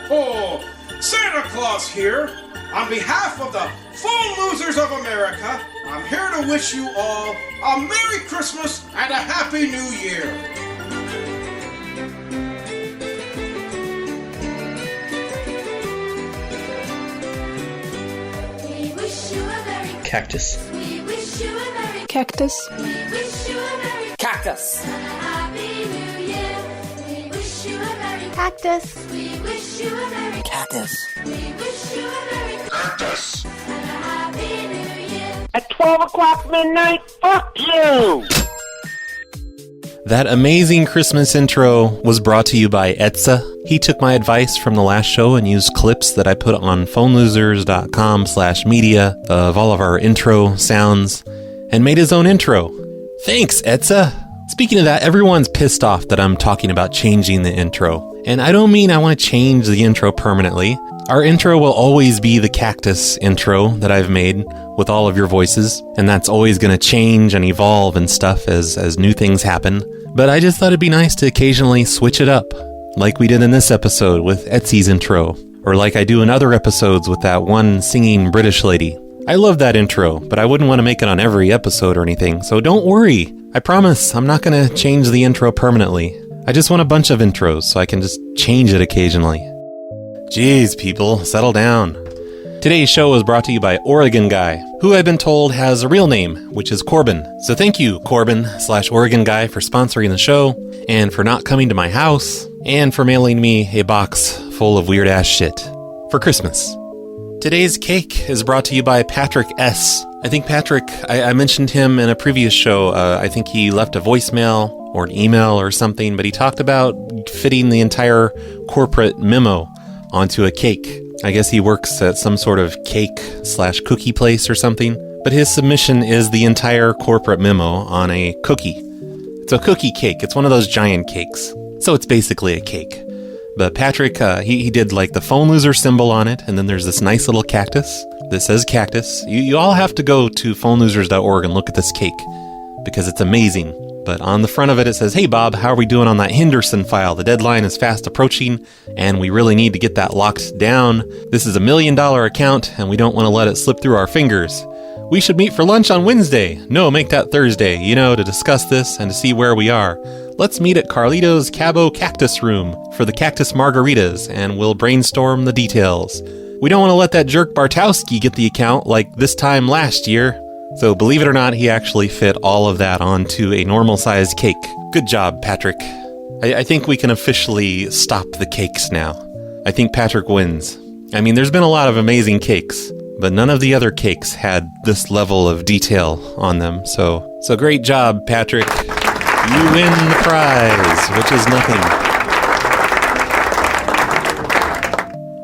ho! Santa Claus here. On behalf of the Phone Losers of America, I'm here to wish you all a Merry Christmas and a Happy New Year. We wish you a Merry Cactus. We wish you a Merry Cactus. We wish you a Merry Cactus. and a Happy New Year. We wish you a Merry Cactus. We wish you a Merry Cactus. We wish you a Merry Cactus. and a Happy New Year. At 12 o'clock midnight, fuck you! That amazing Christmas intro was brought to you by Etsa. He took my advice from the last show and used clips that I put on phonelosers.com/media of all of our intro sounds and made his own intro. Thanks, Etsa! Speaking of that, everyone's pissed off that I'm talking about changing the intro. And I don't mean I want to change the intro permanently. Our intro will always be the Cactus intro that I've made with all of your voices, and that's always going to change and evolve and stuff as new things happen. But I just thought it'd be nice to occasionally switch it up, like we did in this episode with Etsy's intro, or like I do in other episodes with that one singing British lady. I love that intro, but I wouldn't want to make it on every episode or anything, so don't worry. I promise I'm not going to change the intro permanently. I just want a bunch of intros so I can just change it occasionally. Jeez, people, settle down. Today's show was brought to you by Oregon Guy, who I've been told has a real name, which is Corbin. So thank you, Corbin/Oregon Guy, for sponsoring the show, and for not coming to my house, and for mailing me a box full of weird-ass shit for Christmas. Today's cake is brought to you by Patrick S. I think Patrick, I mentioned him in a previous show. I think he left a voicemail or an email or something, but he talked about fitting the entire corporate memo onto a cake. I guess he works at some sort of cake/cookie place or something, but his submission is the entire corporate memo on a cookie. It's a cookie cake. It's one of those giant cakes. So it's basically a cake. But Patrick, he did like the phone loser symbol on it, and then there's this nice little cactus that says cactus. You all have to go to phonelosers.org and look at this cake, because it's amazing. But on the front of it, it says, "Hey Bob, how are we doing on that Henderson file? The deadline is fast approaching, and we really need to get that locked down. This is $1 million account, and we don't want to let it slip through our fingers. We should meet for lunch on Wednesday. No, make that Thursday, to discuss this and to see where we are. Let's meet at Carlito's Cabo Cactus Room for the cactus margaritas, and we'll brainstorm the details. We don't want to let that jerk Bartowski get the account like this time last year." So believe it or not, he actually fit all of that onto a normal-sized cake. Good job, Patrick. I think we can officially stop the cakes now. I think Patrick wins. I mean, there's been a lot of amazing cakes, but none of the other cakes had this level of detail on them. So great job, Patrick. You win the prize, which is nothing.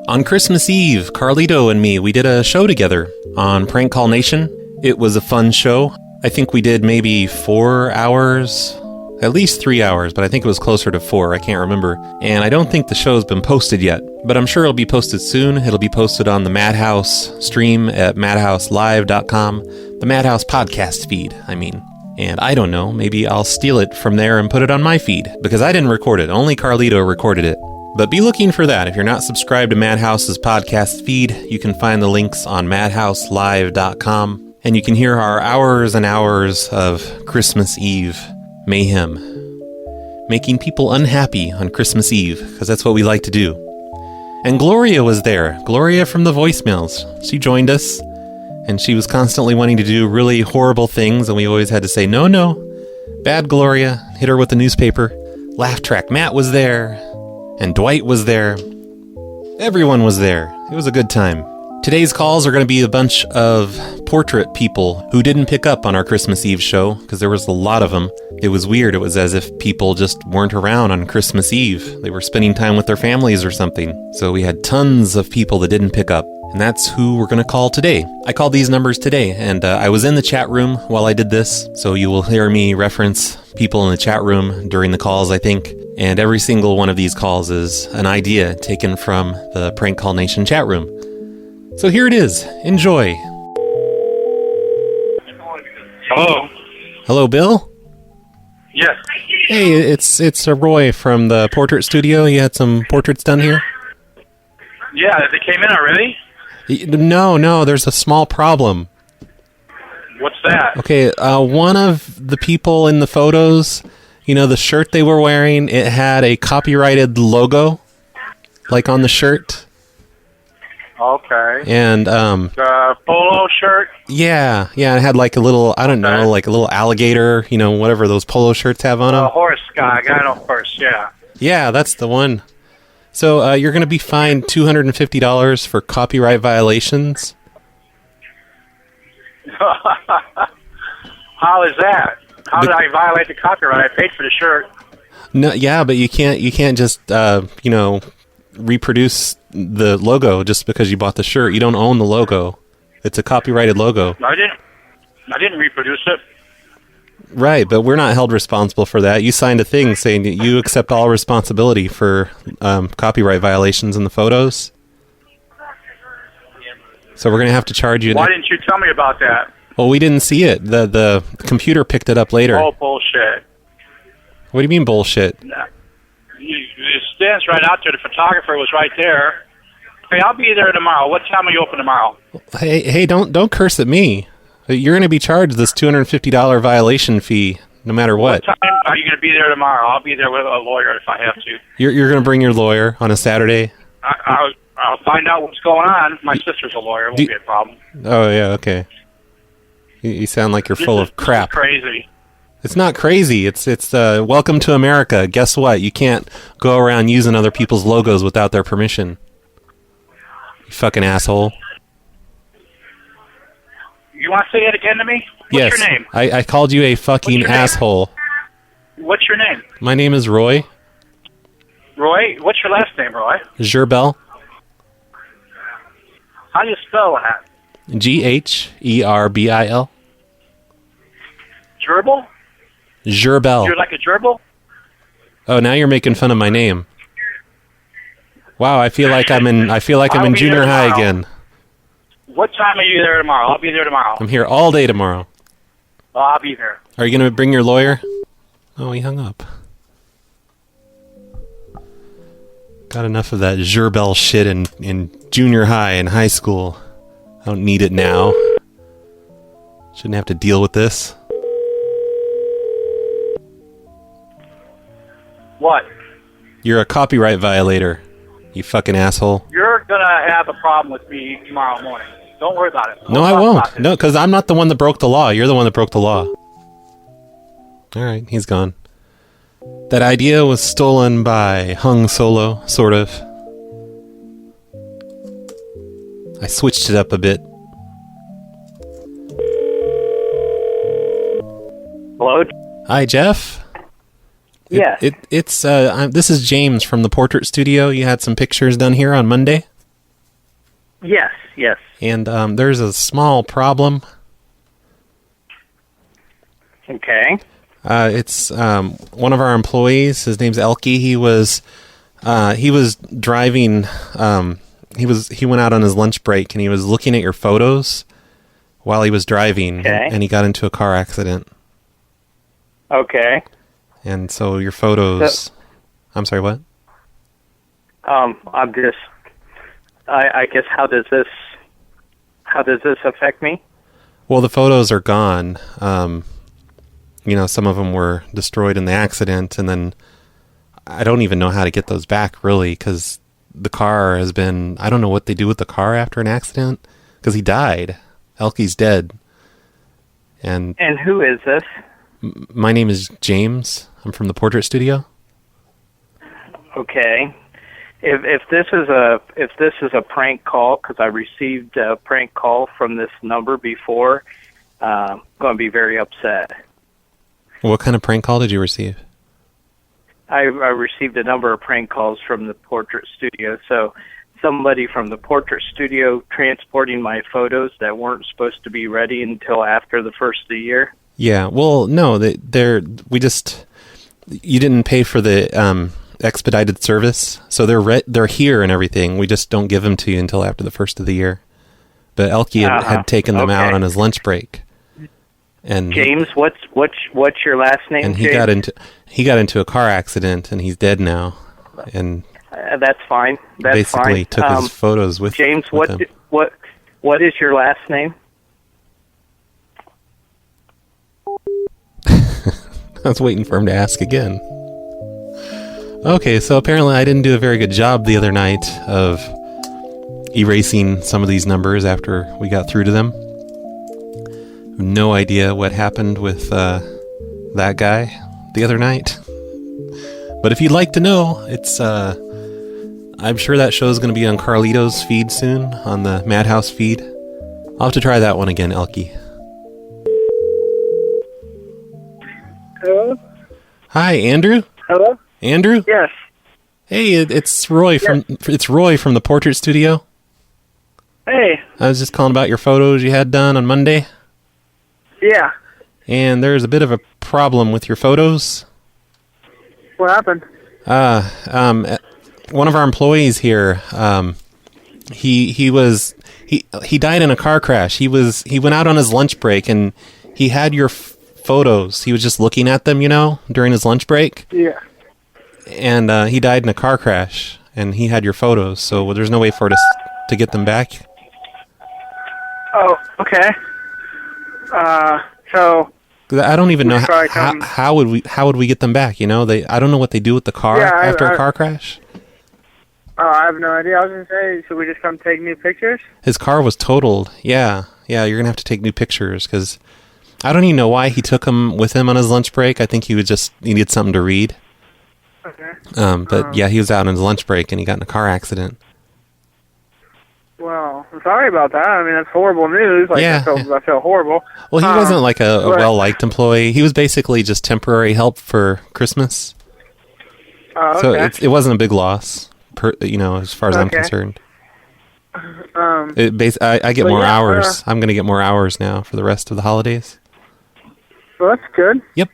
On Christmas Eve, Carlito and me, we did a show together on Prank Call Nation. It was a fun show. I think we did maybe 4 hours, at least 3 hours, but I think it was closer to 4. I can't remember. And I don't think the show's been posted yet, but I'm sure it'll be posted soon. It'll be posted on the Madhouse stream at madhouselive.com, the Madhouse podcast feed, And I don't know, maybe I'll steal it from there and put it on my feed, because I didn't record it. Only Carlito recorded it. But be looking for that. If you're not subscribed to Madhouse's podcast feed, you can find the links on madhouselive.com. And you can hear our hours and hours of Christmas Eve mayhem. Making people unhappy on Christmas Eve, because that's what we like to do. And Gloria was there. Gloria from the voicemails. She joined us, and she was constantly wanting to do really horrible things, and we always had to say, no. Bad Gloria. Hit her with the newspaper. Laugh track Matt was there, and Dwight was there. Everyone was there. It was a good time. Today's calls are going to be a bunch of portrait people who didn't pick up on our Christmas Eve show, because there was a lot of them. It was weird. It was as if people just weren't around on Christmas Eve. They were spending time with their families or something. So we had tons of people that didn't pick up, and that's who we're going to call today. I called these numbers today, and I was in the chat room while I did this, so you will hear me reference people in the chat room during the calls, I think. And every single one of these calls is an idea taken from the Prank Call Nation chat room. So here it is. Enjoy. Hello? Hello, Bill? Yes. Hey, it's Roy from the portrait studio. You had some portraits done here? Yeah, they came in already? No, there's a small problem. What's that? Okay, one of the people in the photos, the shirt they were wearing, it had a copyrighted logo, like on the shirt. Okay. And, The polo shirt? yeah, it had like a little, I don't know, like a little alligator, whatever those polo shirts have on them. A horse guy on a horse, yeah. Yeah, that's the one. So, you're going to be fined $250 for copyright violations. How is that? How did I violate the copyright? I paid for the shirt. No, yeah, but you can't just reproduce the logo just because you bought the shirt. You don't own the logo. It's a copyrighted logo. I didn't reproduce it. Right, but we're not held responsible for that. You signed a thing saying that you accept all responsibility for copyright violations in the photos. So we're going to have to charge you. Why didn't you tell me about that? Well, we didn't see it. The computer picked it up later. Oh, bullshit. What do you mean bullshit? It stands right out there. The photographer was right there. Hey, I'll be there tomorrow. What time are you open tomorrow? Hey, don't curse at me. You're going to be charged this $250 violation fee no matter what. What time are you going to be there tomorrow? I'll be there with a lawyer if I have to. You're going to bring your lawyer on a Saturday? I'll find out what's going on. My sister's a lawyer. It won't be a problem. Oh, yeah, okay. You sound like you're full of crap. This is crazy. It's not crazy. It's welcome to America. Guess what? You can't go around using other people's logos without their permission. You fucking asshole. You want to say it again to me? What's Yes. your name? I called you a fucking What's your name? asshole. What's your name? My name is Roy. Roy? What's your last name, Roy? Gerbel. How do you spell that? Gherbil. Gerbil? Gerbel. You're like a gerbil? Oh, now you're making fun of my name. Wow, I feel like I'm in I'll be junior there high tomorrow. again. What time are you there tomorrow? I'll be there tomorrow. I'm here all day tomorrow. Oh, I'll be there. Are you going to bring your lawyer? Oh, he hung up. Got enough of that Gerbel shit in junior high and high school. I don't need it now. Shouldn't have to deal with this. What? You're a copyright violator, you fucking asshole. You're going to have a problem with me tomorrow morning. Don't worry about it. No, I won't. No, because I'm not the one that broke the law. You're the one that broke the law. All right, he's gone. That idea was stolen by Hung Solo, sort of. I switched it up a bit. Hello? Hi, Jeff. Yes. This is James from the Portrait Studio. You had some pictures done here on Monday. Yes. And there's a small problem. Okay. It's one of our employees. His name's Elky. He was driving. He went out on his lunch break and he was looking at your photos while he was driving, Okay. and he got into a car accident. Okay. And so your photos. I'm sorry. What? I'm just. I guess how does this affect me? Well, the photos are gone. Some of them were destroyed in the accident, and then I don't even know how to get those back, really, because the car has been... I don't know what they do with the car after an accident, because he died. Elky's dead. And who is this? My name is James. I'm from the Portrait Studio. Okay. If this is a prank call, because I received a prank call from this number before, I'm going to be very upset. What kind of prank call did you receive? I received a number of prank calls from the Portrait Studio. So somebody from the Portrait Studio transporting my photos that weren't supposed to be ready until after the first of the year. Yeah, well, no, you didn't pay for the expedited service, so they're here and everything. We just don't give them to you until after the first of the year. But Elky had taken them out on his lunch break. And James, what's your last name? And he James? got into a car accident, and he's dead now. And That's fine. That's Basically fine. took his photos with James, with him. what is your last name? I was waiting for him to ask again. Okay, so apparently I didn't do a very good job the other night of erasing some of these numbers after we got through to them. No idea what happened with that guy the other night. But if you'd like to know, it's I'm sure that show is going to be on Carlito's feed soon, on the Madhouse feed. I'll have to try that one again, Elky. Hello? Hi, Andrew? Hello? Andrew? Yes. Hey, it's Roy from the Portrait Studio. Hey. I was just calling about your photos you had done on Monday. Yeah. And there's a bit of a problem with your photos. What happened? One of our employees here, he died in a car crash. He went out on his lunch break and he had your photos. He was just looking at them, during his lunch break. Yeah. And he died in a car crash, and he had your photos. So there's no way for us to get them back. Oh, okay. So 'Cause I don't even know try how would we get them back. I don't know what they do with the car after a car crash. Oh, I have no idea. I was gonna say, should we just come take new pictures? His car was totaled. Yeah. You're gonna have to take new pictures because I don't even know why he took them with him on his lunch break. I think he needed something to read. Okay. But yeah, he was out on his lunch break and he got in a car accident. Well, I'm sorry about that. I mean, that's horrible news. Yeah. I feel horrible. Well, he wasn't like a but- well-liked employee. He was basically just temporary help for Christmas. Oh, So okay. it wasn't a big loss, as far as I'm Okay. concerned. Um, I get but more yeah, hours. I'm going to get more hours now for the rest of the holidays. well, that's good. Yep.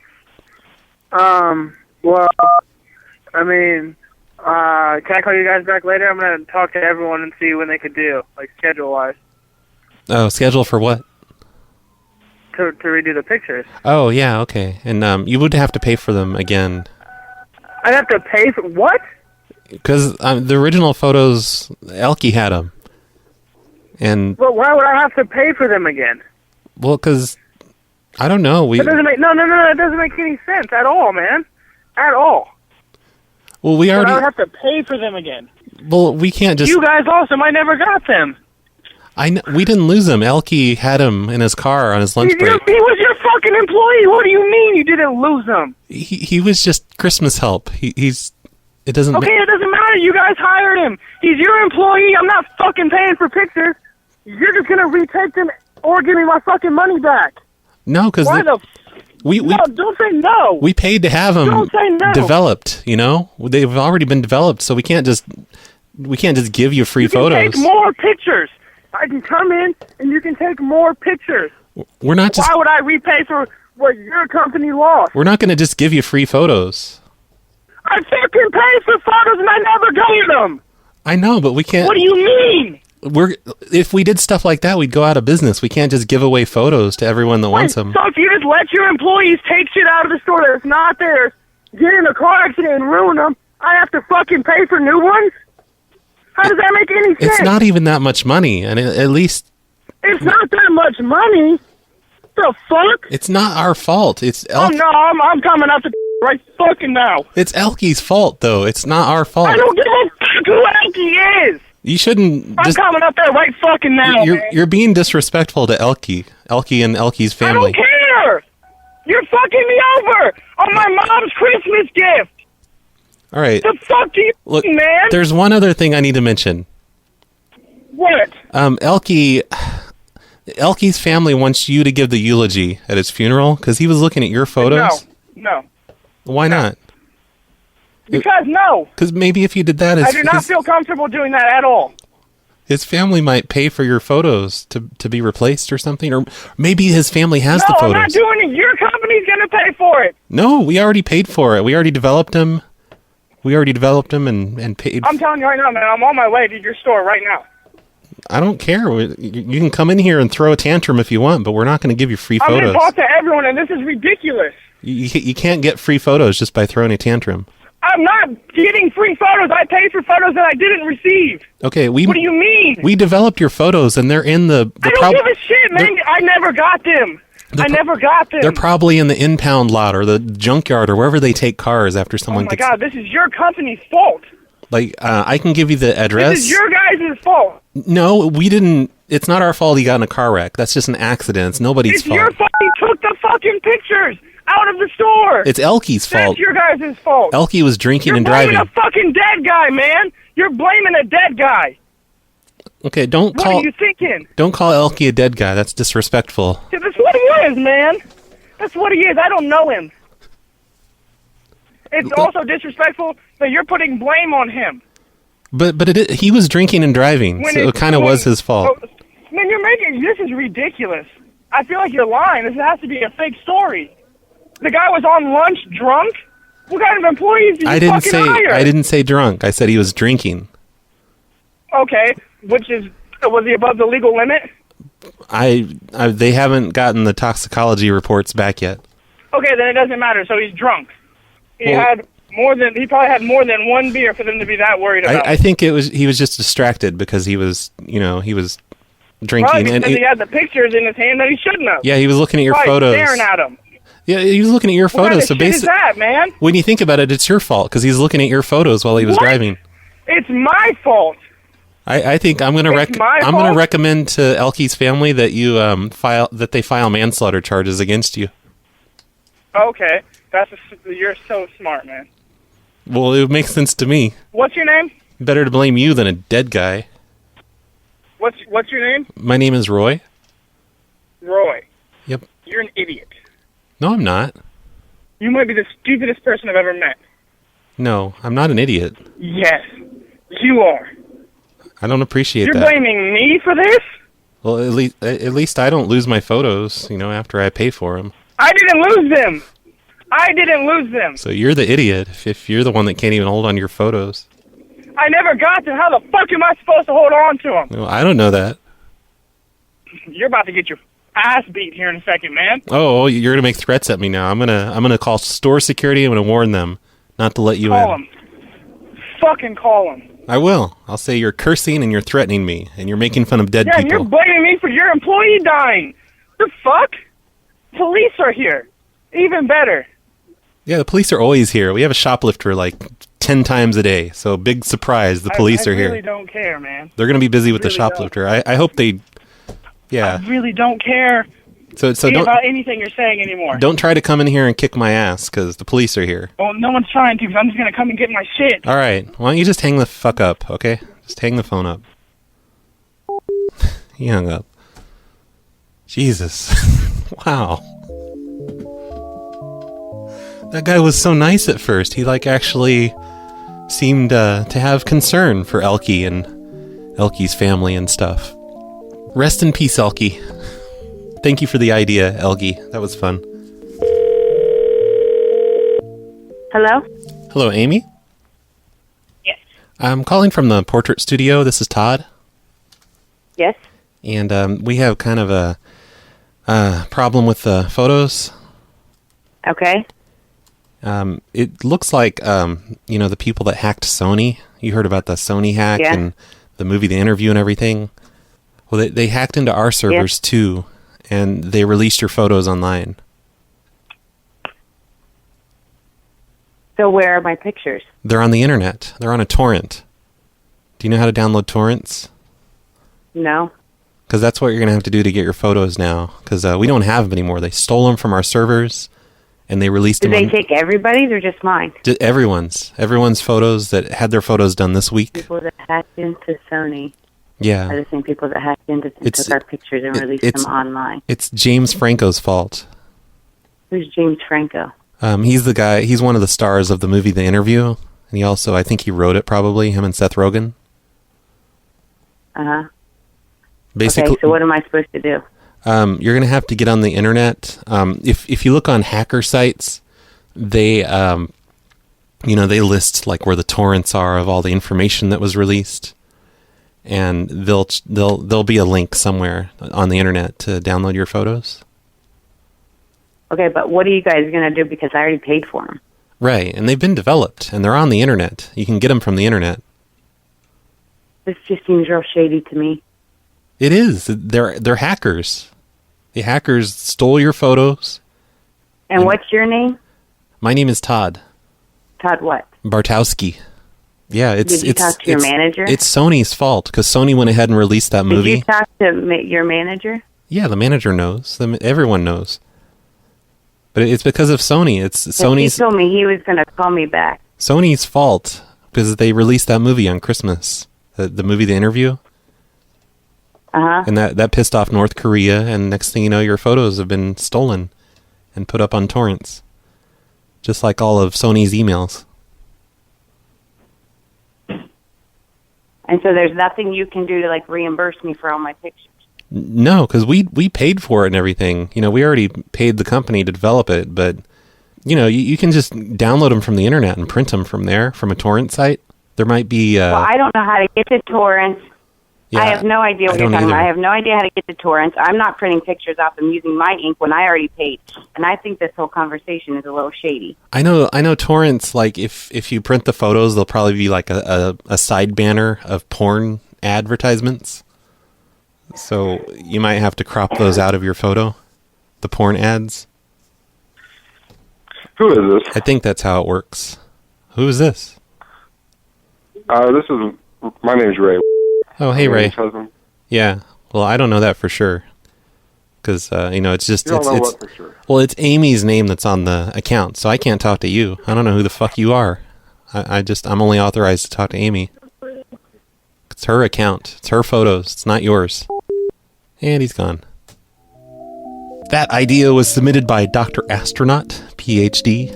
Well, I mean, can I call you guys back later? I'm gonna talk to everyone and see when they could do, like schedule-wise, Oh, schedule for what? to redo the pictures. Oh, yeah, okay. And you would have to pay for them again. I'd have to pay for what? Because the original photos, Elky had them. And, But why would I have to pay for them again? well, because, I don't know. That doesn't make that doesn't make any sense at all, man. At all. Well, we But I would already... have to pay for them again. Well, we can't just... You guys also might never got them. We didn't lose him. Elky had him in his car on his lunch break. He was your fucking employee. What do you mean you didn't lose them? He was just Christmas help. It doesn't... Okay, it doesn't matter. You guys hired him. He's your employee. I'm not fucking paying for pictures. You're just gonna retake them or give me my fucking money back. No, because Why the... no, don't say no. we paid to have them Don't say no. developed, They've already been developed, so we can't just give you free You can photos. take more pictures. I can come in and you can take more pictures. We're not just Why would I repay for what your company lost? we're not going to just give you free photos. I fucking paid for photos and I never got them. I know, but we can't. What do you mean? If we did stuff like that, we'd go out of business. We can't just give away photos to everyone that wants them. So if you just let your employees take shit out of the store that's not theirs, get in a car accident and ruin them, I have to fucking pay for new ones? How does that make any sense? It's not even that much money, and at least It's not that much money. The fuck? it's not our fault. It's Oh no, I'm coming out to right fucking now. It's Elky's fault, though. It's not our fault. I don't give a fuck who Elky is. You shouldn't I'm just. coming up there right fucking now. man. You're being disrespectful to Elky and Elky's I family. don't care. You're fucking me over on my mom's Christmas gift. All right. The fuck do you Look, mean, man? there's one other thing I need to mention. What? Elky's family wants you to give the eulogy at his funeral because he was looking at your photos. No. Why not? Because no. Because maybe if you did that, I do not feel comfortable doing that at all. his family might pay for your photos to be replaced or something, or maybe his family has the No, photos. I'm not doing it. Your company's going to pay for it. No, we already paid for it. We already developed them. And paid. I'm telling you right now, man, I'm on my way to your store right now. I don't care. You can come in here and throw a tantrum if you want, but we're not going to give you free I'm going photos. to talk to everyone, and this is ridiculous. You can't get free photos just by throwing a tantrum. I'm not getting free photos. I paid for photos that I didn't receive. Okay, What do you mean? we developed your photos, and they're in the. I don't give a shit, man. I never got them. They're probably in the impound lot or the junkyard or wherever they take cars after someone Oh my gets. God, this is your company's fault. Like, I can give you the address. This is your guys' fault. No, we didn't. It's not our fault he got in a car wreck. That's just an accident. It's nobody's It's fault. your fault he took the fucking pictures out of the store. It's Elky's fault. That's your guys' fault. Elky was drinking You're and blaming driving. a fucking dead guy, man. You're blaming a dead guy. Okay, don't What call. are you thinking? Don't call Elky a dead guy. That's disrespectful. Yeah, that's what he is, man. That's what he is. I don't know him. It's also disrespectful that you're putting blame on him. But he was drinking and driving, so it kind of was his fault. Oh, man, this is ridiculous. I feel like you're lying. This has to be a fake story. The guy was on lunch drunk? What kind of employees did you fucking hire? I didn't say drunk. I said he was drinking. Okay, was he above the legal limit? They haven't gotten the toxicology reports back yet. Okay, then it doesn't matter. So he's drunk. He probably had more than one beer for them to be that worried about. I think he was just distracted because he was drinking. Probably and because he had the pictures in his hand that he shouldn't have. Yeah, he was looking at your Probably photos. staring at them. Yeah, he was looking at your What kind photos. of So shit is basically, that, man? when you think about it, it's your fault because he's looking at your photos while he was What? driving. It's my fault. I think I'm gonna It's my I'm gonna fault? recommend to Elky's family that you they file manslaughter charges against you. Okay, you're so smart, man. Well, it makes sense to me. What's your name? Better to blame you than a dead guy. What's your name? My name is Roy. Roy. Yep. You're an idiot. No, I'm not. You might be the stupidest person I've ever met. No, I'm not an idiot. Yes, you are. I don't appreciate You're that. blaming me for this? Well, at least I don't lose my photos, after I pay for them. I didn't lose them. I didn't lose them. So you're the idiot if you're the one that can't even hold on to your photos. I never got them. How the fuck am I supposed to hold on to them? Well, I don't know that. You're about to get your ass beat here in a second, man. Oh, you're gonna make threats at me now. I'm gonna call store security. I'm gonna warn them not to let you Call in. him. Fucking call him. I will. I'll say you're cursing and you're threatening me and you're making fun of dead Yeah, and people. you're blaming me for your employee dying. The fuck? Police are here. Even better. Yeah, the police are always here. We have a shoplifter like 10 times a day. So big surprise, the police are I here. really don't care, man. They're gonna be busy with the really don't. shoplifter. I hope they. Yeah. I really don't care So don't about anything you're saying anymore. don't try to come in here and kick my ass because the police are here. Well, no one's trying to, because I'm just going to come and get my shit. All right. Why don't you just hang the fuck up, okay? Just hang the phone up. He hung up. Jesus. Wow. That guy was so nice at first. He actually seemed to have concern for Elky and Elky's family and stuff. Rest in peace, Elky. Thank you for the idea, Elky. That was fun. Hello? Hello, Amy? Yes. I'm calling from the portrait studio. This is Todd. Yes? And we have kind of a problem with the photos. Okay. It looks like, the people that hacked Sony. You heard about the Sony hack Yeah. and the movie The Interview and everything? Well, they hacked into our servers too, and they released your photos online. So where are my pictures? They're on the internet. They're on a torrent. Do you know how to download torrents? No. Because that's what you're going to have to do to get your photos now. Because we don't have them anymore. They stole them from our servers, and they released Did them. they take everybody's or just mine? Everyone's photos that had their photos done this week. People that hacked into Sony are Yeah. the same people that hacked into and took our pictures and released them online. It's James Franco's fault. Who's James Franco? He's the guy. He's one of the stars of the movie The Interview, and he also, I think, he wrote it probably. Him and Seth Rogen. Uh-huh. Basically, Okay, so what am I supposed to do? you're gonna have to get on the internet. If you look on hacker sites, they they list like where the torrents are of all the information that was released, and there'll be a link somewhere on the internet to download your photos. Okay, but what are you guys going to do because I already paid for them? Right, and they've been developed, and they're on the internet. You can get them from the internet. This just seems real shady to me. It is. They're hackers. The hackers stole your photos. And what's your name? My name is Todd. Todd what? Bartowski. Yeah, Did you talk to your manager? It's Sony's fault, because Sony went ahead and released that movie. Did you talk to your manager? Yeah, the manager knows. Everyone knows. But it's because of Sony. It's Sony's. He told me he was going to call me back. Sony's fault, because they released that movie on Christmas. The movie, The Interview. Uh-huh. And that pissed off North Korea, and next thing you know, your photos have been stolen and put up on torrents. Just like all of Sony's emails. And so there's nothing you can do to, like, reimburse me for all my pictures? No, because we paid for it and everything. You know, we already paid the company to develop it, but, you know, you can just download them from the internet and print them from there, from a torrent site. There might be... well, I don't know how to get to torrents. Yeah, I have no idea what you're talking about. I have no idea how to get to torrents. I'm not printing pictures off them using my ink when I already paid. And I think this whole conversation is a little shady. I know torrents, like, if you print the photos, they'll probably be like a side banner of porn advertisements. So you might have to crop those out of your photo, the porn ads. Who is this? I think that's how it works. Who is this? My name's Ray. Oh, hey, Ray. Husband. Yeah. Well, I don't know that for sure. Because, it's just... You don't know what for sure. Well, it's Amy's name that's on the account, so I can't talk to you. I don't know who the fuck you are. I'm only authorized to talk to Amy. It's her account. It's her photos. It's not yours. And he's gone. That idea was submitted by Dr. Astronaut, PhD.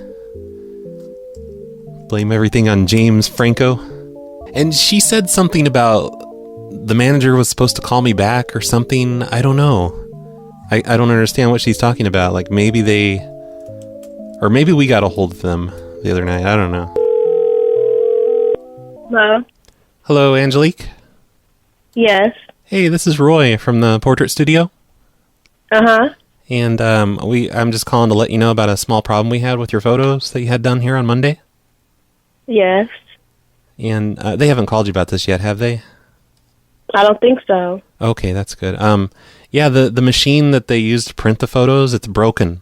Blame everything on James Franco. And she said something about the manager was supposed to call me back or something. I don't know. I don't understand what she's talking about. Like, maybe maybe we got a hold of them the other night. I don't know. Hello? Hello, Angelique? Yes. Hey, this is Roy from the Portrait Studio. Uh-huh. And I'm just calling to let you know about a small problem we had with your photos that you had done here on Monday. Yes. And they haven't called you about this yet, have they? I don't think so. Okay, that's good. Yeah, the machine that they used to print the photos, it's broken.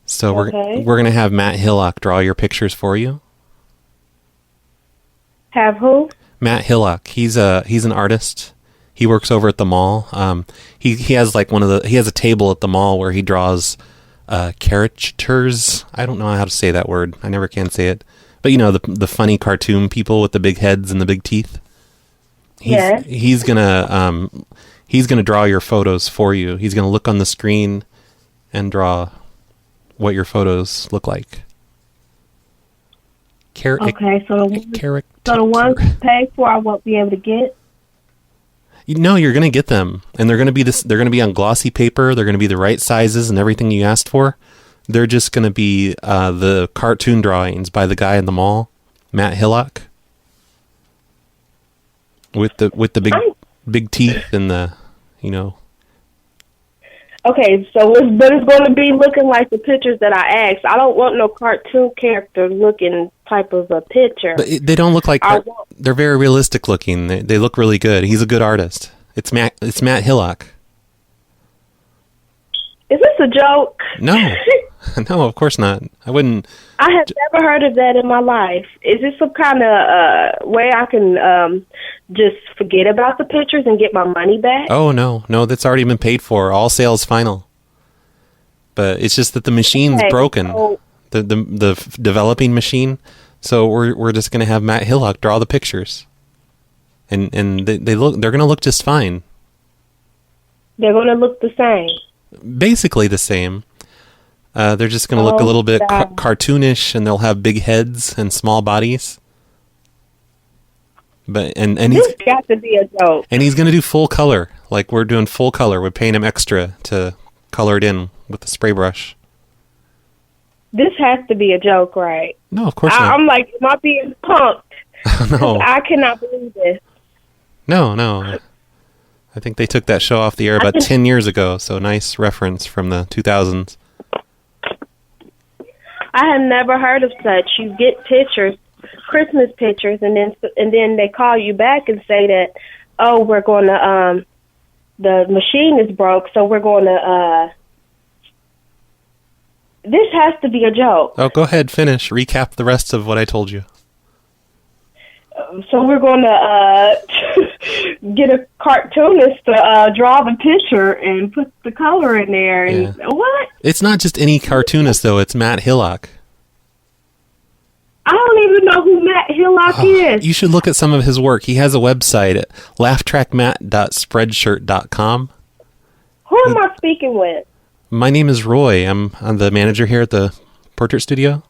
So Okay. we're gonna have Matt Hillock draw your pictures for you. Have who? Matt Hillock. He's an artist. He works over at the mall. He has like he has a table at the mall where he draws caricatures. I don't know how to say that word. I never can say it. But you know, the funny cartoon people with the big heads and the big teeth. He's gonna draw your photos for you. He's gonna look on the screen and draw what your photos look like. Okay, so the ones paid for I won't be able to get? No, you're gonna get them, and they're gonna be on glossy paper. They're gonna be the right sizes and everything you asked for. They're just gonna be the cartoon drawings by the guy in the mall, Matt Hillock, with the big teeth and the, you know. Okay, so it's going to be looking like the pictures that I asked. I don't want no cartoon character looking type of a picture. But they don't look like they're very realistic looking. They look really good. He's a good artist. It's Matt Hillock. Is this a joke? No. No, of course not. I wouldn't. I have never heard of that in my life. Is this some kind of way I can just forget about the pictures and get my money back? Oh, no, that's already been paid for. All sales final. But it's just that the machine's broken. So, the developing machine. So we're just gonna have Matt Hillock draw the pictures, and they're gonna look just fine. They're gonna look the same. Basically the same. They're just going to look a little bit cartoonish, and they'll have big heads and small bodies. But and this got to be a joke. And he's going to do full color, like we're doing full color. We're paying him extra to color it in with the spray brush. This has to be a joke, right? No, of course not. I'm like, am I being punked? No, I cannot believe this. No. I think they took that show off the air about 10 years ago. So nice reference from the 2000s. I have never heard of such. You get pictures, Christmas pictures, and then they call you back and say that, oh, we're going to the machine is broke, so we're going to. This has to be a joke. Oh, go ahead, finish. Recap the rest of what I told you. So we're going to get a cartoonist to draw the picture and put the color in there. And what? It's not just any cartoonist, though. It's Matt Hillock. I don't even know who Matt Hillock is. You should look at some of his work. He has a website at laughtrackmatt.spreadshirt.com. Who am I speaking with? My name is Roy. I'm the manager here at the portrait studio.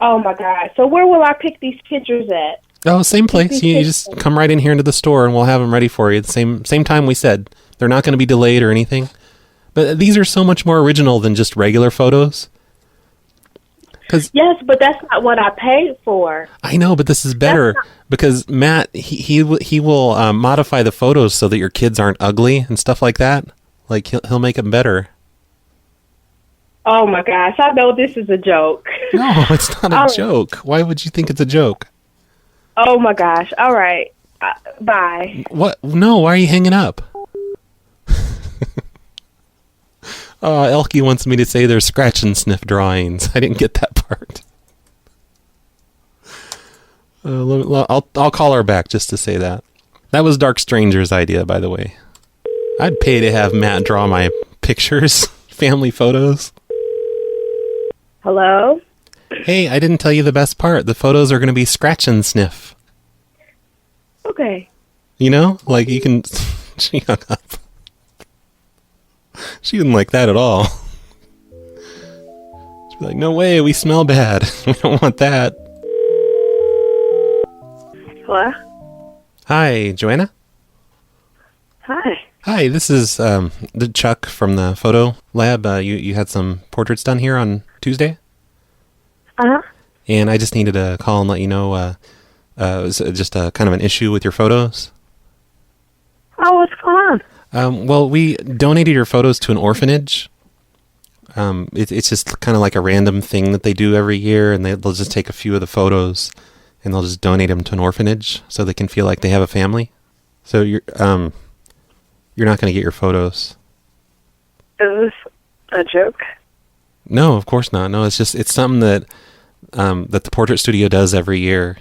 Oh, my God. So where will I pick these pictures at? Oh, same place. You just come right in here into the store and we'll have them ready for you. The same time we said. They're not going to be delayed or anything. But these are so much more original than just regular photos. Yes, but that's not what I paid for. I know, but this is better because Matt, he will modify the photos so that your kids aren't ugly and stuff like that. Like he'll make them better. Oh my gosh, I know this is a joke. No, it's not a joke. Why would you think it's a joke? Oh my gosh. All right. Bye. What? No, why are you hanging up? Elky wants me to say they're scratch and sniff drawings. I didn't get that part. I'll call her back just to say that. That was Dark Stranger's idea, by the way. I'd pay to have Matt draw my pictures, family photos. Hello? Hey, I didn't tell you the best part. The photos are going to be scratch and sniff. Okay. You know? Like you can... She hung up. She didn't like that at all. She'd be like, no way, we smell bad. We don't want that. Hello? Hi, Joanna? Hi. Hi, this is the Chuck from the photo lab. You had some portraits done here on Tuesday? Uh-huh. And I just needed to call and let you know it was just a kind of an issue with your photos. Oh, what's going on? Well, we donated your photos to an orphanage. It's just kind of like a random thing that they do every year, and they'll just take a few of the photos and they'll just donate them to an orphanage so they can feel like they have a family. So you're not going to get your photos. Is this a joke? No, of course not. No, it's something that that the portrait studio does every year,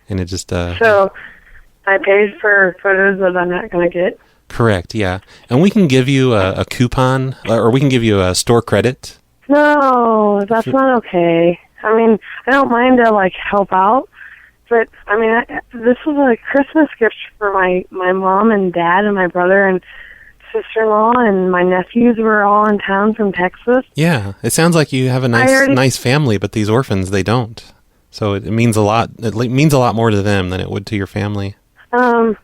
and it just So I paid for photos that I'm not going to get. Correct, yeah. And we can give you a coupon, or we can give you a store credit. No, that's not okay. I mean, I don't mind to, help out, but, I mean, this was a Christmas gift for my mom and dad and my brother and sister-in-law, and my nephews were all in town from Texas. Yeah, it sounds like you have a nice family, but these orphans, they don't. So it means a lot. It means a lot more to them than it would to your family. No,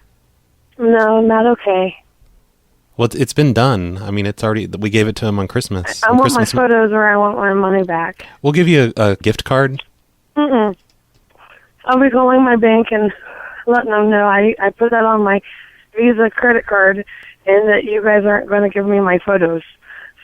not okay. Well, it's been done. I mean, it's already. We gave it to them on Christmas. I want my photos, or I want my money back. We'll give you a gift card. I'll be calling my bank and letting them know I put that on my Visa credit card, and that you guys aren't going to give me my photos.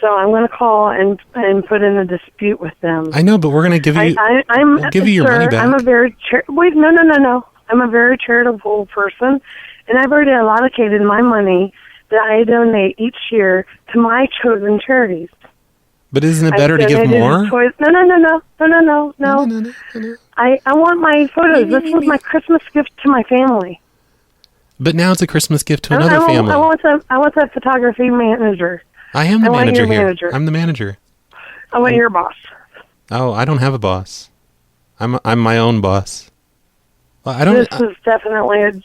So I'm going to call and put in a dispute with them. I know, but we're going to give you. We'll give you your money back. I'm a very no. I'm a very charitable person, and I've already allocated my money that I donate each year to my chosen charities. But isn't it better to give more? No. I want my photos. This was my Christmas gift to my family. But now it's a Christmas gift to another family. I want a photography manager. I am the manager here. I'm the manager. I want your boss. Oh, I don't have a boss. I'm my own boss. Well, This is definitely a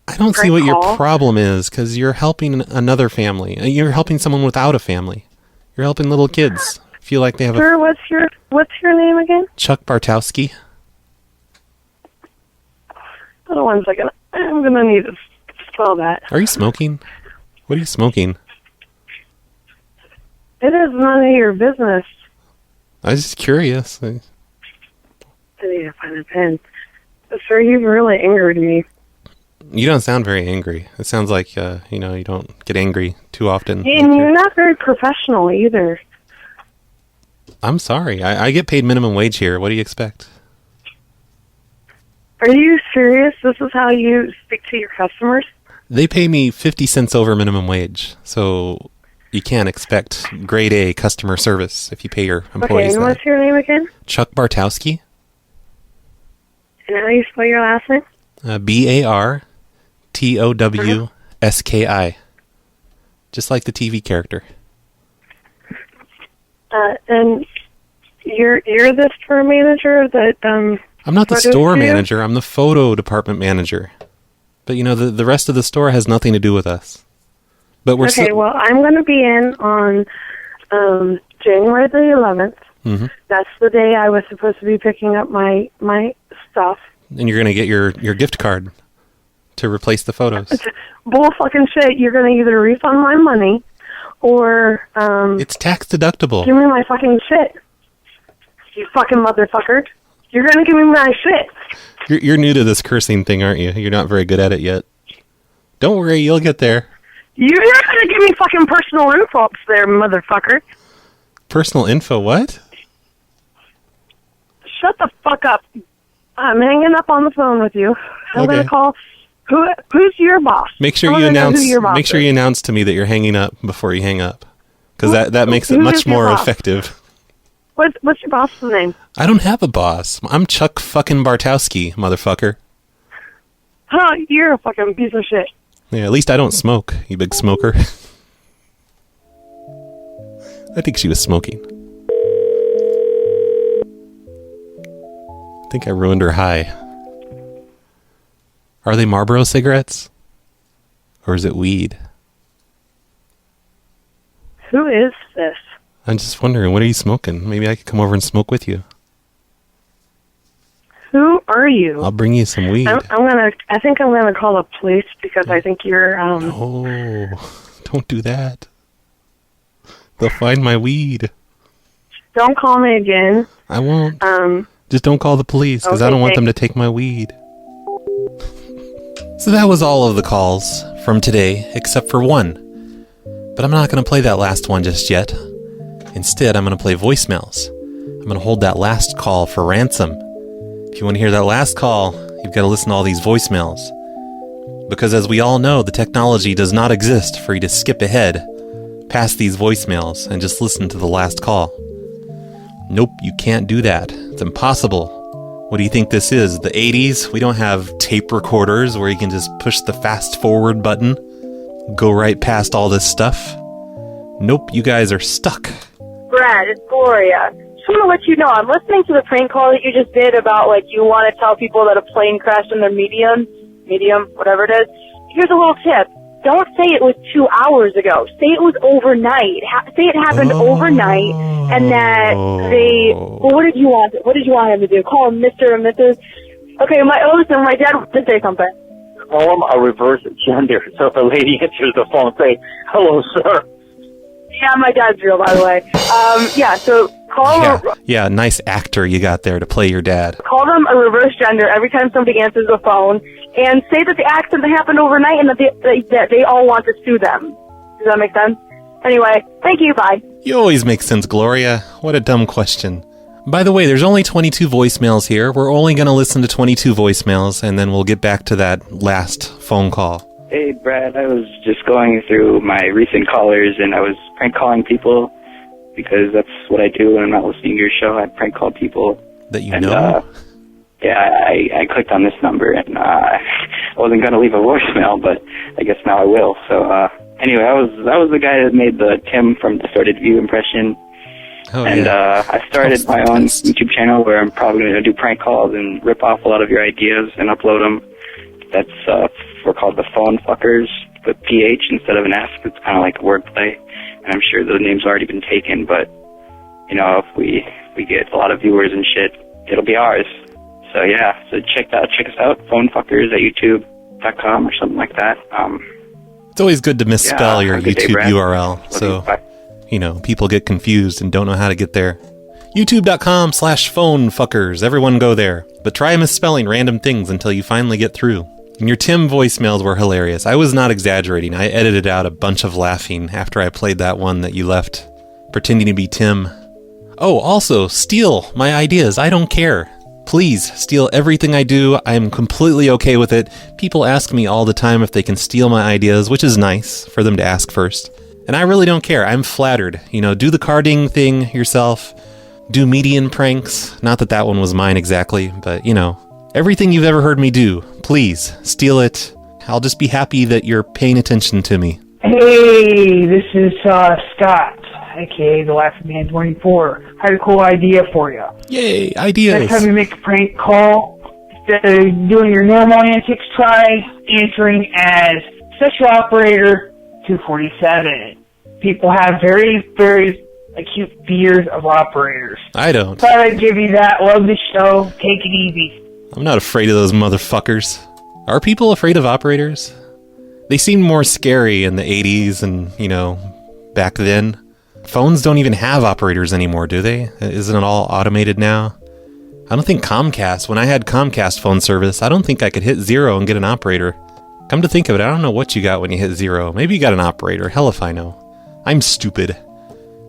I don't see what your problem is, because you're helping another family. You're helping someone without a family. You're helping little kids feel like they have Sir, what's your name again? Chuck Bartowski. Hold on 1 second. I'm going to need to spell that. Are you smoking? What are you smoking? It is none of your business. I was just curious. I need to find a pen. Sir, you've really angered me. You don't sound very angry. It sounds like, you don't get angry too often. And you're not very professional either. I'm sorry. I get paid minimum wage here. What do you expect? Are you serious? This is how you speak to your customers? They pay me 50 cents over minimum wage, so you can't expect grade A customer service if you pay your employees Okay, and what's your name again? Chuck Bartowski. And how do you spell your last name? Bartowski. Just like the TV character. And you're the store manager that I'm not the photo store studio? manager. I'm the photo department manager. But the rest of the store has nothing to do with us. But we're Okay, well, I'm going to be in on January the 11th. Mm-hmm. That's the day I was supposed to be picking up my stuff. And you're going to get your gift card to replace the photos. Bull fucking shit. You're going to either refund my money or It's tax deductible. give me my fucking shit. You fucking motherfucker. You're going to give me my shit. You're new to this cursing thing, aren't you? You're not very good at it yet. Don't worry, you'll get there. You're going to give me fucking personal info there, motherfucker. Personal info, what? Shut the fuck up. I'm hanging up on the phone with you. I'm Okay. going to call... Who's your boss? Make sure I you wanna know announce. who your boss Make sure is. you announce to me that you're hanging up before you hang up, because that makes it who much is your more boss? effective. What's your boss's name? I don't have a boss. I'm Chuck fucking Bartowski, motherfucker. Huh, you're a fucking piece of shit. Yeah, at least I don't smoke, you big smoker. I think she was smoking. I think I ruined her high. Are they Marlboro cigarettes? Or is it weed? Who is this? I'm just wondering, what are you smoking? Maybe I could come over and smoke with you. Who are you? I'll bring you some weed. I think I'm gonna call the police because I think you're Oh, don't do that. They'll find my weed. Don't call me again. I won't. Just don't call the police, because I Okay, don't want them thanks. to take my weed. So that was all of the calls from today, except for one. But I'm not going to play that last one just yet. Instead, I'm going to play voicemails. I'm going to hold that last call for ransom. If you want to hear that last call, you've got to listen to all these voicemails. Because as we all know, the technology does not exist for you to skip ahead past these voicemails and just listen to the last call. Nope, you can't do that. It's impossible. What do you think this is? The 80s? We don't have tape recorders where you can just push the fast forward button, go right past all this stuff. Nope, you guys are stuck. Brad, it's Gloria. Just want to let you know, I'm listening to the prank call that you just did about, like, you want to tell people that a plane crashed in their medium, whatever it is. Here's a little tip. Don't say it was 2 hours ago. Say it was overnight. Say it happened overnight, and that they... Well, what did you want? What did you want him to do? Call him Mr. and Mrs.? Okay, listen, my dad wanted to say something. Call them a reverse gender. So if a lady answers the phone, say, "Hello, sir." Yeah, my dad's real, by the way. So call Yeah, nice actor you got there to play your dad. call them a reverse gender every time somebody answers the phone, and say that the accident happened overnight and that they all want to sue them. Does that make sense? Anyway, thank you, bye. You always make sense, Gloria. What a dumb question. By the way, there's only 22 voicemails here. We're only going to listen to 22 voicemails, and then we'll get back to that last phone call. Hey, Brad, I was just going through my recent callers, and I was prank calling people because that's what I do when I'm not listening to your show. I prank call people. That you know? I clicked on this number, and I wasn't going to leave a voicemail, but I guess now I will. So, anyway, that was the guy that made the Tim from Distorted View impression. Oh, and yeah. I started my own YouTube channel where I'm probably going to do prank calls and rip off a lot of your ideas and upload them. That's we're called the Phone Fuckers with PH instead of an F. It's kind of like wordplay, and I'm sure the name's already been taken. But you know, if we get a lot of viewers and shit, it'll be ours. So yeah, so check us out, Phone Fuckers at YouTube.com or something like that. It's always good to misspell your have a good day, YouTube Brad. URL, Love so you. Bye. you know people get confused and don't know how to get there. YouTube.com/phonefuckers. Everyone go there, but try misspelling random things until you finally get through. And your Tim voicemails were hilarious. I was not exaggerating. I edited out a bunch of laughing after I played that one that you left, pretending to be Tim. Oh, also, steal my ideas. I don't care. Please, steal everything I do. I'm completely okay with it. People ask me all the time if they can steal my ideas, which is nice for them to ask first. And I really don't care. I'm flattered. Do the carding thing yourself. Do median pranks. Not that that one was mine exactly, but, everything you've ever heard me do, please, steal it. I'll just be happy that you're paying attention to me. Hey, this is Scott, a.k.a. the Laughing Man 24. I had a cool idea for you. Yay, ideas. Next time you make a prank call, instead of doing your normal antics, try answering as Special Operator 247. People have very, very acute fears of operators. I don't. Thought I'd give you that. Love the show. Take it easy. I'm not afraid of those motherfuckers. Are people afraid of operators? They seemed more scary in the 80s and, back then. Phones don't even have operators anymore, do they? Isn't it all automated now? I don't think Comcast, when I had Comcast phone service, I don't think I could hit 0 and get an operator. Come to think of it, I don't know what you got when you hit 0. Maybe you got an operator. Hell if I know. I'm stupid.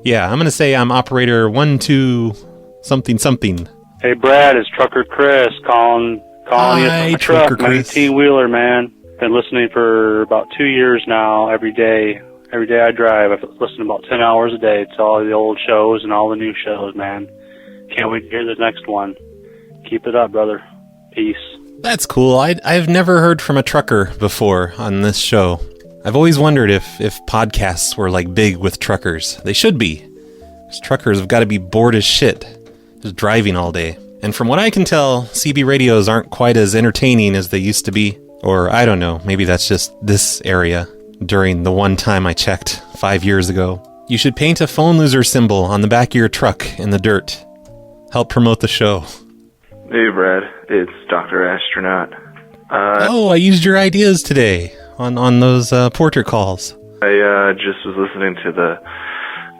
Yeah, I'm going to say I'm operator 12 something something. Hey, Brad, it's Trucker Chris calling you from my truck, my 18-wheeler, man. Been listening for about 2 years now, every day I drive. I've listened about 10 hours a day to all the old shows and all the new shows, man. Can't wait to hear the next one. Keep it up, brother. Peace. That's cool. I've never heard from a trucker before on this show. I've always wondered if podcasts were big with truckers. They should be. Because truckers have got to be bored as shit, just driving all day. And from what I can tell, CB radios aren't quite as entertaining as they used to be. Or I don't know, maybe that's just this area. During the one time I checked 5 years ago. You should paint a phone loser symbol on the back of your truck in the dirt. Help promote the show. Hey, Brad. It's Dr. Astronaut. I used your ideas today on those portrait calls. I just was listening to the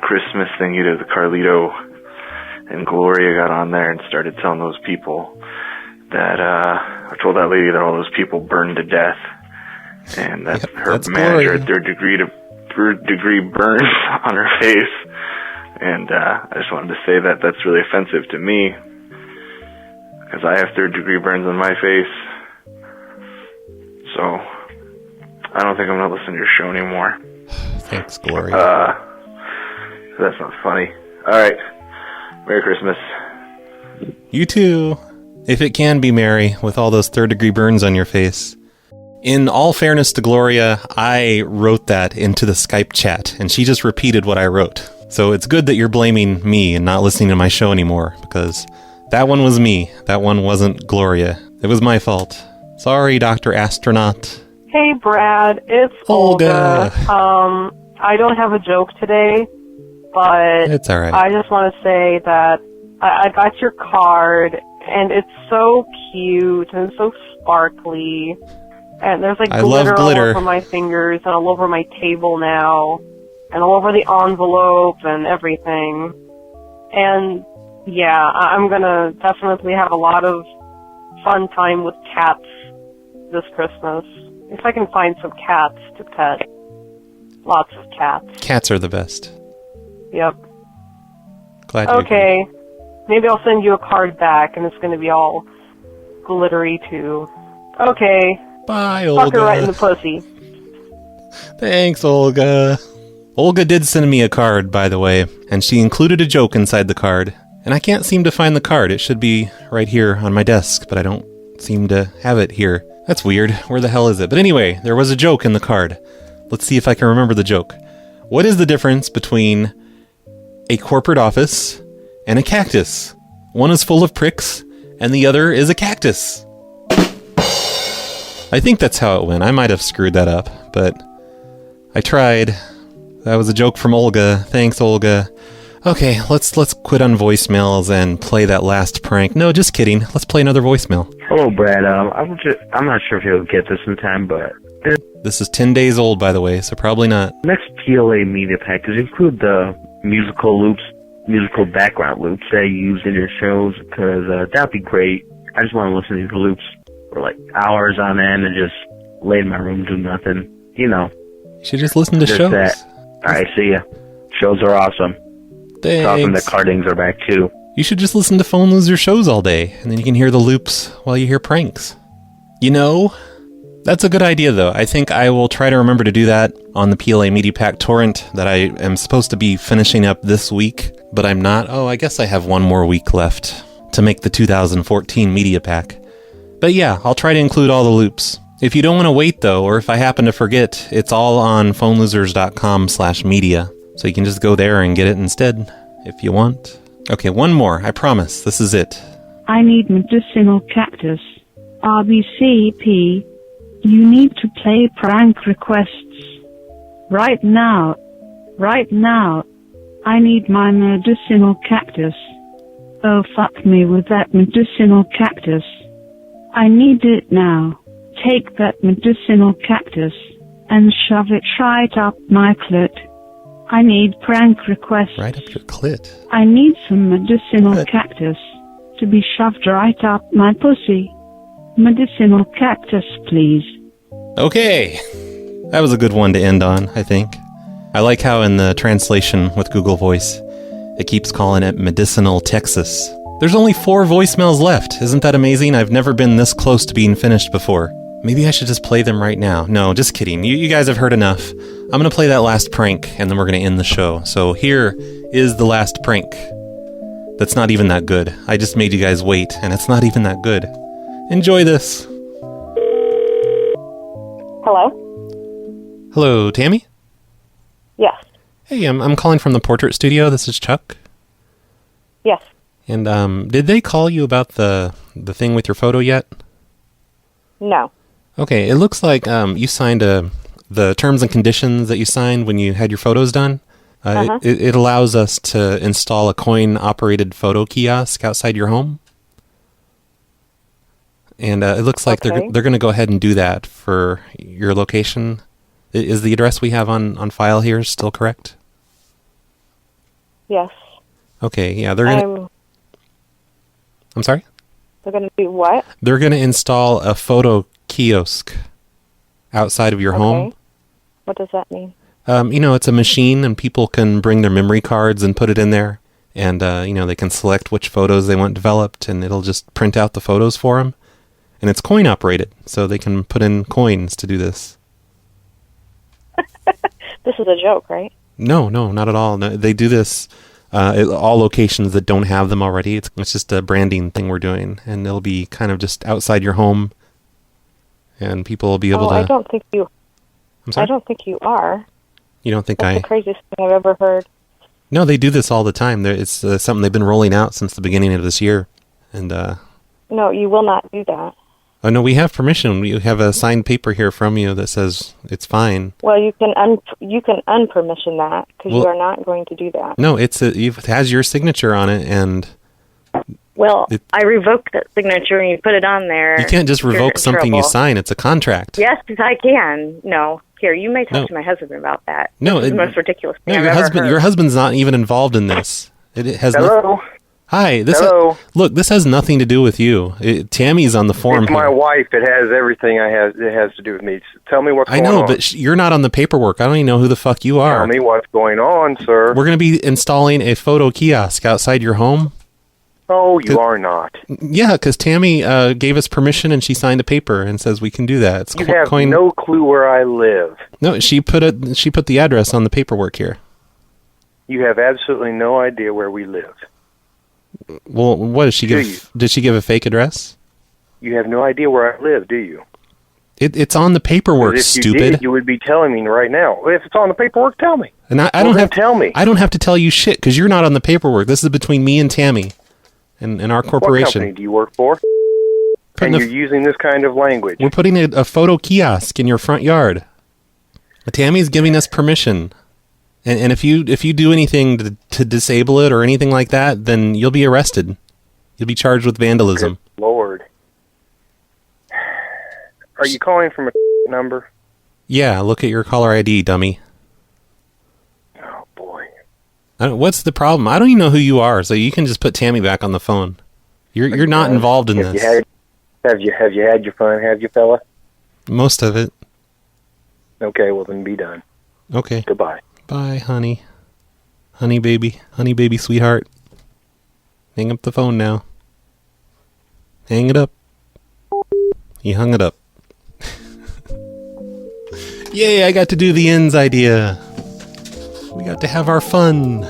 Christmas thing you did with Carlito, and Gloria got on there and started telling those people that, I told that lady that all those people burned to death. And that's her manager at third degree burns on her face. And I just wanted to say that that's really offensive to me, because I have third-degree burns on my face. So I don't think I'm going to listen to your show anymore. Thanks, Gloria. That's not funny. All right. Merry Christmas. You too. If it can be merry with all those third-degree burns on your face. In all fairness to Gloria, I wrote that into the Skype chat, and she just repeated what I wrote. So it's good that you're blaming me and not listening to my show anymore, because that one was me. That one wasn't Gloria. It was my fault. Sorry, Dr. Astronaut. Hey, Brad. It's Olga. I don't have a joke today, but it's all right. I just want to say that I got your card, and it's so cute and so sparkly. And there's glitter all over my fingers and all over my table now, and all over the envelope and everything. And yeah, I'm gonna definitely have a lot of fun time with cats this Christmas. If I can find some cats to pet. Lots of cats. Cats are the best. Yep. Glad you agree. Maybe I'll send you a card back, and it's gonna be all glittery too. Okay. Bye, Olga. Fuck her right in the pussy. Thanks, Olga. Olga did send me a card, by the way, and she included a joke inside the card. And I can't seem to find the card. It should be right here on my desk, but I don't seem to have it here. That's weird. Where the hell is it? But anyway, there was a joke in the card. Let's see if I can remember the joke. What is the difference between a corporate office and a cactus? One is full of pricks, and the other is a cactus. I think that's how it went. I might have screwed that up, but I tried. That was a joke from Olga. Thanks, Olga. Okay, let's quit on voicemails and play that last prank. No, just kidding. Let's play another voicemail. Hello, Brad. I'm not sure if you'll get this in time, but this is 10 days old, by the way, so probably not. Next PLA media pack, does it include the musical background loops that you use in your shows? Because that'd be great. I just want to listen to these loops for hours on end and just lay in my room, do nothing. You know. You should just listen to shows. That. All right, see ya. Shows are awesome. Thanks. Awesome that cardings are back too. You should just listen to Phone Loser shows all day, and then you can hear the loops while you hear pranks. You know, that's a good idea, though. I think I will try to remember to do that on the PLA Media Pack torrent that I am supposed to be finishing up this week, but I'm not. Oh, I guess I have one more week left to make the 2014 Media Pack. But yeah, I'll try to include all the loops. If you don't want to wait, though, or if I happen to forget, it's all on phonelosers.com/media, so you can just go there and get it instead, if you want. Okay, one more. I promise. This is it. I need medicinal cactus. RBCP. You need to play prank requests. Right now. Right now. I need my medicinal cactus. Oh, fuck me with that medicinal cactus. I need it now. Take that medicinal cactus and shove it right up my clit. I need prank requests. Right up your clit. I need some medicinal cactus to be shoved right up my pussy. Medicinal cactus, please. Okay. That was a good one to end on, I think. I like how in the translation with Google Voice, it keeps calling it Medicinal Texas. There's only 4 voicemails left. Isn't that amazing? I've never been this close to being finished before. Maybe I should just play them right now. No, just kidding. You guys have heard enough. I'm going to play that last prank, and then we're going to end the show. So here is the last prank. That's not even that good. I just made you guys wait, and it's not even that good. Enjoy this. Hello? Hello, Tammy? Yes. Hey, I'm calling from the Portrait Studio. This is Chuck. Yes. And did they call you about the thing with your photo yet? No. Okay, it looks like you signed the terms and conditions that you signed when you had your photos done. It allows us to install a coin-operated photo kiosk outside your home. And it looks like they're going to go ahead and do that for your location. Is the address we have on file here still correct? Yes. Okay, yeah, they're going to... I'm sorry? They're going to do what? They're going to install a photo kiosk outside of your home. What does that mean? It's a machine, and people can bring their memory cards and put it in there. And, they can select which photos they want developed, and it'll just print out the photos for them. And it's coin-operated, so they can put in coins to do this. This is a joke, right? No, not at all. No, they do this at all locations that don't have them already. It's just a branding thing we're doing, and it'll be kind of just outside your home, and people will be able to... I don't think you... I'm sorry? I don't think you are. You don't think That's the craziest thing I've ever heard. No, they do this all the time. It's something they've been rolling out since the beginning of this year. And no, you will not do that. Oh, no, we have permission. We have a signed paper here from you that says it's fine. Well, you can unpermission that, because you are not going to do that. No, it has your signature on it, and... Well, I revoked that signature, and you put it on there. You can't just revoke something you sign. It's a contract. Yes, I can. No. Here, you may talk to my husband about that. No, this is the most ridiculous thing I've ever heard. Your husband's not even involved in this. It has Hello? Hi. Hello? Look, this has nothing to do with you. Tammy's on the form. It's my wife. It has everything it has to do with me. Tell me what's going on. I know, but you're not on the paperwork. I don't even know who the fuck you are. Tell me what's going on, sir. We're going to be installing a photo kiosk outside your home. Oh, you are not. Yeah, because Tammy gave us permission, and she signed a paper and says we can do that. You have no clue where I live. No, she put the address on the paperwork here. You have absolutely no idea where we live. Well, what did she give? Did she give a fake address? You have no idea where I live, do you? It's on the paperwork, stupid. You did, you would be telling me right now. If it's on the paperwork, tell me. And I don't have to tell me. I don't have to tell you shit because you're not on the paperwork. This is between me and Tammy. And our corporation. What company do you work for? And you're using this kind of language. We're putting a photo kiosk in your front yard. Tammy's giving us permission. And if you do anything to disable it or anything like that, then you'll be arrested. You'll be charged with vandalism. Good Lord. Are you calling from a number? Yeah, look at your caller ID, dummy. Oh, boy. What's the problem? I don't even know who you are, so you can just put Tammy back on the phone. You're not involved in this. Have you had your fun, have you, fella? Most of it. Okay, well then be done. Okay. Goodbye. Bye, honey. Honey baby, sweetheart. Hang up the phone now. Hang it up. He hung it up. Yay, I got to do the ends idea. We got to have our fun.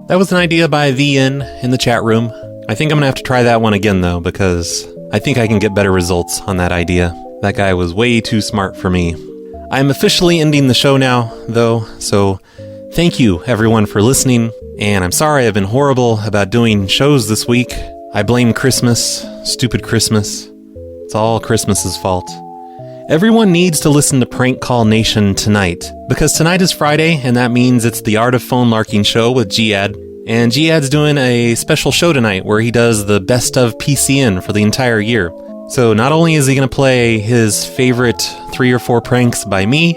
That was an idea by The Inn in the chat room. I think I'm going to have to try that one again, though, because I think I can get better results on that idea. That guy was way too smart for me. I'm officially ending the show now, though, so thank you, everyone, for listening. And I'm sorry I've been horrible about doing shows this week. I blame Christmas. Stupid Christmas. It's all Christmas's fault. Everyone needs to listen to Prank Call Nation tonight, because tonight is Friday, and that means it's the Art of Phone Larking show with Giad. And Giad's doing a special show tonight where he does the best of PCN for the entire year. So not only is he going to play his favorite 3 or 4 pranks by me,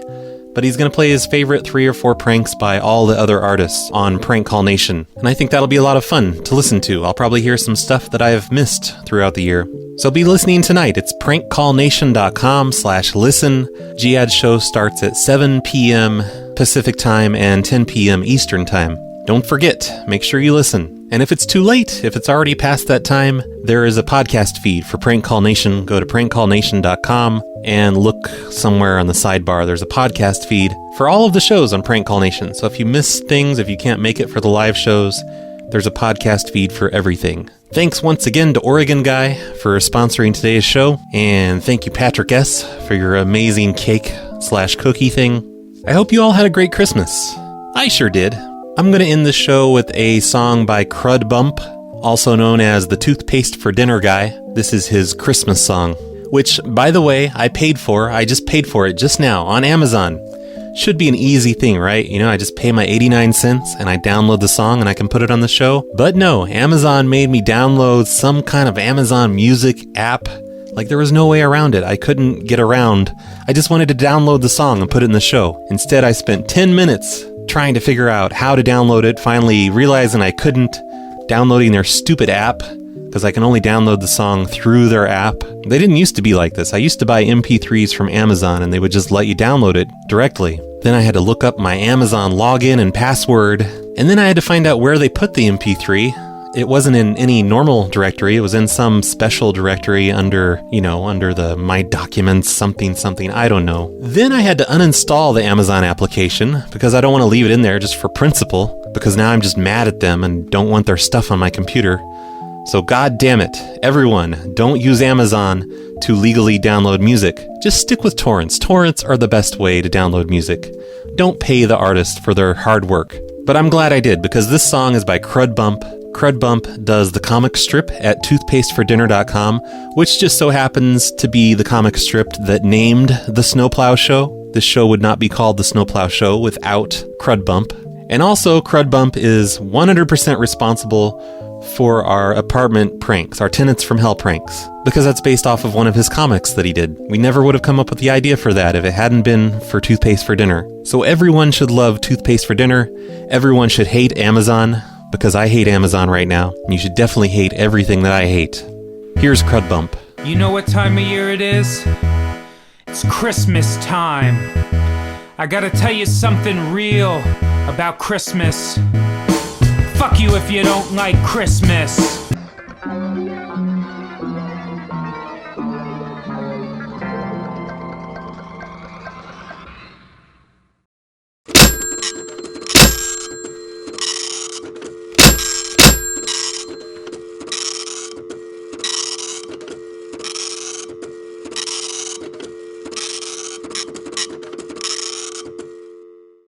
but he's going to play his favorite 3 or 4 pranks by all the other artists on Prank Call Nation. And I think that'll be a lot of fun to listen to. I'll probably hear some stuff that I've missed throughout the year. So be listening tonight. It's prankcallnation.com/listen. Giad's show starts at 7 p.m. Pacific time and 10 p.m. Eastern time. Don't forget, make sure you listen. And if it's too late, if it's already past that time, there is a podcast feed for Prank Call Nation. Go to prankcallnation.com and look somewhere on the sidebar. There's a podcast feed for all of the shows on Prank Call Nation. So if you miss things, if you can't make it for the live shows, there's a podcast feed for everything. Thanks once again to Oregon Guy for sponsoring today's show. And thank you, Patrick S., for your amazing cake/cookie thing. I hope you all had a great Christmas. I sure did. I'm going to end the show with a song by Crud Bump, also known as the Toothpaste for Dinner Guy. This is his Christmas song, which, by the way, I paid for. I just paid for it just now on Amazon. Should be an easy thing, right? You know, I just pay my 89 cents and I download the song and I can put it on the show. But no, Amazon made me download some kind of Amazon Music app. Like, there was no way around it. I couldn't get around. I just wanted to download the song and put it in the show. Instead, I spent 10 minutes trying to figure out how to download it, finally realizing I couldn't, downloading their stupid app, because I can only download the song through their app. They didn't used to be like this. I used to buy MP3s from Amazon and they would just let you download it directly. Then I had to look up my Amazon login and password, and then I had to find out where they put the MP3. It wasn't in any normal directory. It was in some special directory under the My Documents something, I don't know. Then I had to uninstall the Amazon application because I don't want to leave it in there just for principle, because now I'm just mad at them and don't want their stuff on my computer. So god damn it, everyone, don't use Amazon to legally download music. Just stick with torrents. Torrents are the best way to download music. Don't pay the artist for their hard work. But I'm glad I did, because this song is by Crud Bump. Crud Bump does the comic strip at toothpastefordinner.com, which just so happens to be the comic strip that named the Snowplow Show. This show would not be called the Snowplow Show without Crud Bump. And also, Crud Bump is 100% responsible for our apartment pranks, our Tenants from Hell pranks, because that's based off of one of his comics that he did. We never would have come up with the idea for that if it hadn't been for Toothpaste for Dinner. So everyone should love Toothpaste for Dinner. Everyone should hate Amazon, because I hate Amazon right now, and you should definitely hate everything that I hate. Here's Crud Bump. You know what time of year it is? It's Christmas time. I gotta tell you something real about Christmas. Fuck you if you don't like Christmas.